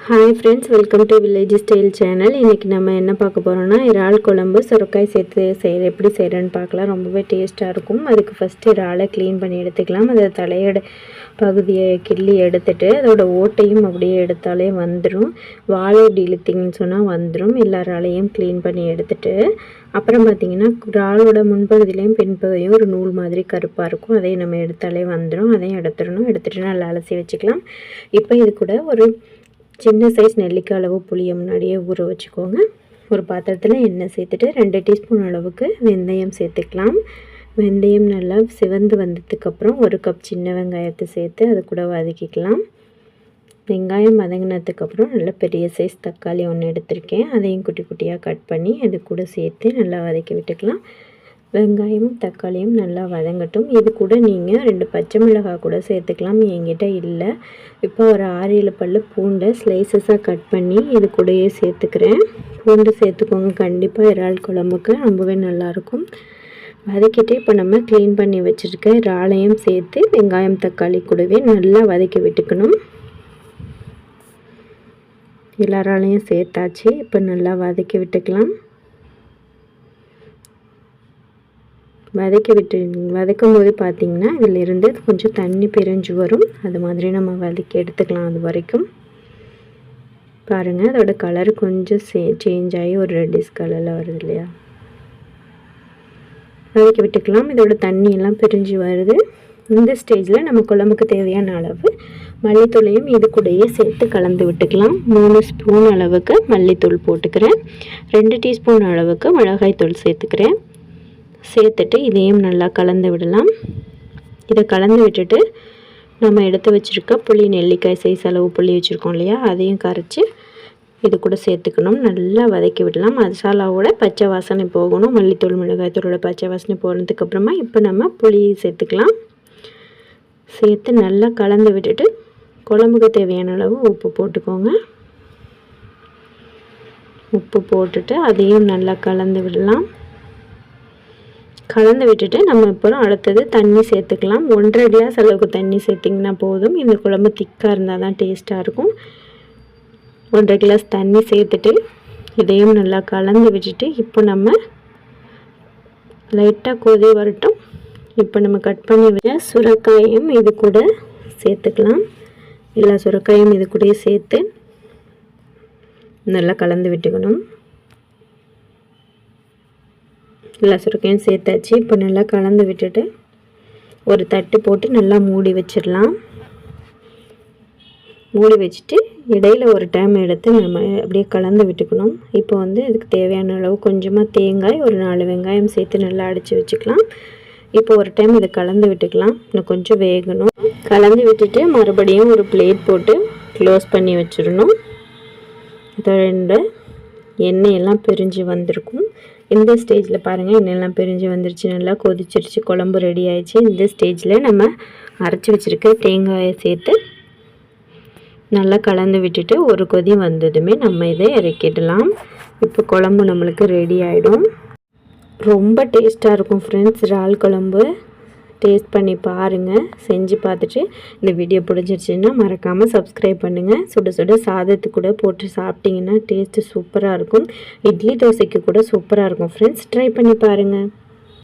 Hi friends, welcome to village style channel. இன்றைக்கி நம்ம என்ன பார்க்க போகிறோம்னா, இறால் குழம்பு சுரக்காய் சேர்த்து எப்படி செய்கிறேன்னு பார்க்கலாம். ரொம்பவே டேஸ்ட்டாக இருக்கும். அதுக்கு ஃபஸ்ட்டு இறாலை க்ளீன் பண்ணி எடுத்துக்கலாம். அதை தலையோட பகுதியை கிள்ளி எடுத்துட்டு அதோட ஓட்டையும் அப்படியே எடுத்தாலே வந்துடும். வாழை இழுத்திங்கன்னு சொன்னால் வந்துடும். எல்லா இறாலையும் க்ளீன் பண்ணி எடுத்துட்டு அப்புறம் பார்த்திங்கன்னா இறாலோட முன்பகுதியிலையும் பின்பகுதியும் ஒரு நூல் மாதிரி கருப்பாக இருக்கும். அதையும் நம்ம எடுத்தாலே வந்துடும். அதையும் எடுத்துகிட்டு நல்லா அலசி வச்சுக்கலாம். இப்போ இது கூட ஒரு சின்ன சைஸ் நெல்லிக்காய் அளவு புளியை முன்னாடியே ஊற வச்சுக்கோங்க. ஒரு பாத்திரத்தில் எண்ணெய் சேர்த்துட்டு 2 டீஸ்பூன் அளவுக்கு வெந்தயம் சேர்த்துக்கலாம். வெந்தயம் நல்லா சிவந்து வந்ததுக்கப்புறம் 1 கப் சின்ன வெங்காயத்தை சேர்த்து அது கூட வதக்கிக்கலாம். வெங்காயம் வதங்கினதுக்கப்புறம் நல்ல பெரிய சைஸ் தக்காளி ஒன்று எடுத்திருக்கேன். அதையும் குட்டி குட்டியாக கட் பண்ணி அது கூட சேர்த்து நல்லா வதக்கி விட்டுக்கலாம். வெங்காயமும் தக்காளியும் நல்லா வதங்கட்டும். இது கூட நீங்கள் 2 பச்சை மிளகாய் கூட சேர்த்துக்கலாம். என்கிட்ட இல்லை. இப்போ ஒரு 6-7 பல் பூண்டை ஸ்லைசஸாக கட் பண்ணி இது கூடயே சேர்த்துக்கிறேன். பூண்டு சேர்த்துக்கோங்க, கண்டிப்பாக இறால் குழம்புக்கு ரொம்பவே நல்லாயிருக்கும். வதக்கிட்டு இப்போ நம்ம க்ளீன் பண்ணி வச்சுருக்க இறாலையும் சேர்த்து வெங்காயம் தக்காளி கூடவே நல்லா வதக்கி விட்டுக்கணும். எல்லா இறாலையும் சேர்த்தாச்சு. இப்போ நல்லா வதக்கி விட்டுக்கலாம். வதக்கும் போது பார்த்திங்கன்னா இதிலிருந்து கொஞ்சம் தண்ணி பிரிஞ்சு வரும். அது மாதிரி நம்ம வதக்கி எடுத்துக்கலாம். அது வரைக்கும் பாருங்கள், அதோட கலர் கொஞ்சம் சேஞ்ச் ஆகி ஒரு ரெட்டிஷ் கலரில் வருது இல்லையா, வதக்கி விட்டுக்கலாம். இதோட தண்ணியெல்லாம் பிரிஞ்சு வருது. இந்த ஸ்டேஜில் நம்ம குழம்புக்கு தேவையான அளவு மல்லித்தூளையும் இது கூடயே சேர்த்து கலந்து விட்டுக்கலாம். 3 ஸ்பூன் அளவுக்கு மல்லித்தூள் போட்டுக்கிறேன். 2 டீஸ்பூன் அளவுக்கு மிளகாய்த்தூள் சேர்த்துக்கிறேன். சேர்த்துட்டு இதையும் நல்லா கலந்து விடலாம். இதை கலந்து விட்டுட்டு நம்ம எடுத்து வச்சுருக்க புளி, நெல்லிக்காய் சைஸ் அளவு புளி வச்சுருக்கோம் இல்லையா, அதையும் கரைச்சி இது கூட சேர்த்துக்கணும். நல்லா வதக்கி விடலாம். மசாலாவோட பச்சை வாசனை போகணும். மல்லித்தூள் மிளகாய்த்தூளோட பச்சை வாசனை போனதுக்கப்புறமா இப்போ நம்ம புளி சேர்த்துக்கலாம். சேர்த்து நல்லா கலந்து விட்டுட்டு குழம்புக்கு தேவையான அளவு உப்பு போட்டுக்கோங்க. உப்பு போட்டுட்டு அதையும் நல்லா கலந்து விடலாம். கலந்து விட்டுட்டு நம்ம இப்போ அடுத்தது தண்ணி சேர்த்துக்கலாம். 1.5 கிளாஸ் அளவுக்கு தண்ணி சேர்த்திங்கன்னா போதும். இந்த குழம்பு திக்காக இருந்தால் தான் டேஸ்ட்டாக இருக்கும். 1.5 கிளாஸ் தண்ணி சேர்த்துட்டு இதையும் நல்லா கலந்து விட்டுட்டு இப்போ நம்ம லைட்டாக கொதி வரட்டும். இப்போ நம்ம கட் பண்ணி வச்ச சுரைக்காயும் இது கூட சேர்த்துக்கலாம். எல்லா சுரைக்காயும் இது கூட சேர்த்து நல்லா கலந்து விட்டுக்கணும். எல்லா சுரைக்காயும் சேர்த்தாச்சு. இப்போ நல்லா கலந்து விட்டுட்டு ஒரு தட்டு போட்டு நல்லா மூடி வச்சிடலாம். மூடி வச்சுட்டு இடையில் ஒரு டைம் எடுத்து நம்ம அப்படியே கலந்து விட்டுக்கணும். இப்போ இதுக்கு தேவையான அளவு கொஞ்சமாக தேங்காய், ஒரு 4 வெங்காயம் சேர்த்து நல்லா அடித்து வச்சுக்கலாம். இப்போ ஒரு டைம் இதை கலந்து விட்டுக்கலாம். இன்னும் கொஞ்சம் வேகணும். கலந்து விட்டுட்டு மறுபடியும் ஒரு பிளேட் போட்டு க்ளோஸ் பண்ணி வச்சிடணும். இதோட எண்ணெயெல்லாம் பிரிஞ்சு வந்திருக்கும். இந்த ஸ்டேஜில் பாருங்கள், எண்ணெயெல்லாம் பிரிஞ்சு வந்துருச்சு. நல்லா கொதிச்சிருச்சு. குழம்பு ரெடி ஆயிடுச்சு. இந்த ஸ்டேஜில் நம்ம அரைச்சி வச்சுருக்க தேங்காயை சேர்த்து நல்லா கலந்து விட்டுட்டு ஒரு கொதி வந்ததுமே நம்ம இதை இறக்கிடலாம். இப்போ குழம்பு நம்மளுக்கு ரெடி ஆகிடும். ரொம்ப டேஸ்ட்டாக இருக்கும் ஃப்ரெண்ட்ஸ். இறால் குழம்பு டேஸ்ட் பண்ணி பாருங்கள். செஞ்சு பார்த்துட்டு இந்த வீடியோ பிடிச்சிருச்சுன்னா மறக்காமல் சப்ஸ்கிரைப் பண்ணுங்கள். சுட சுட சாதத்துக்கு கூட போட்டு சாப்பிட்டிங்கன்னா டேஸ்ட்டு சூப்பராக இருக்கும். இட்லி தோசைக்கு கூட சூப்பராக இருக்கும் ஃப்ரெண்ட்ஸ். ட்ரை பண்ணி பாருங்கள்.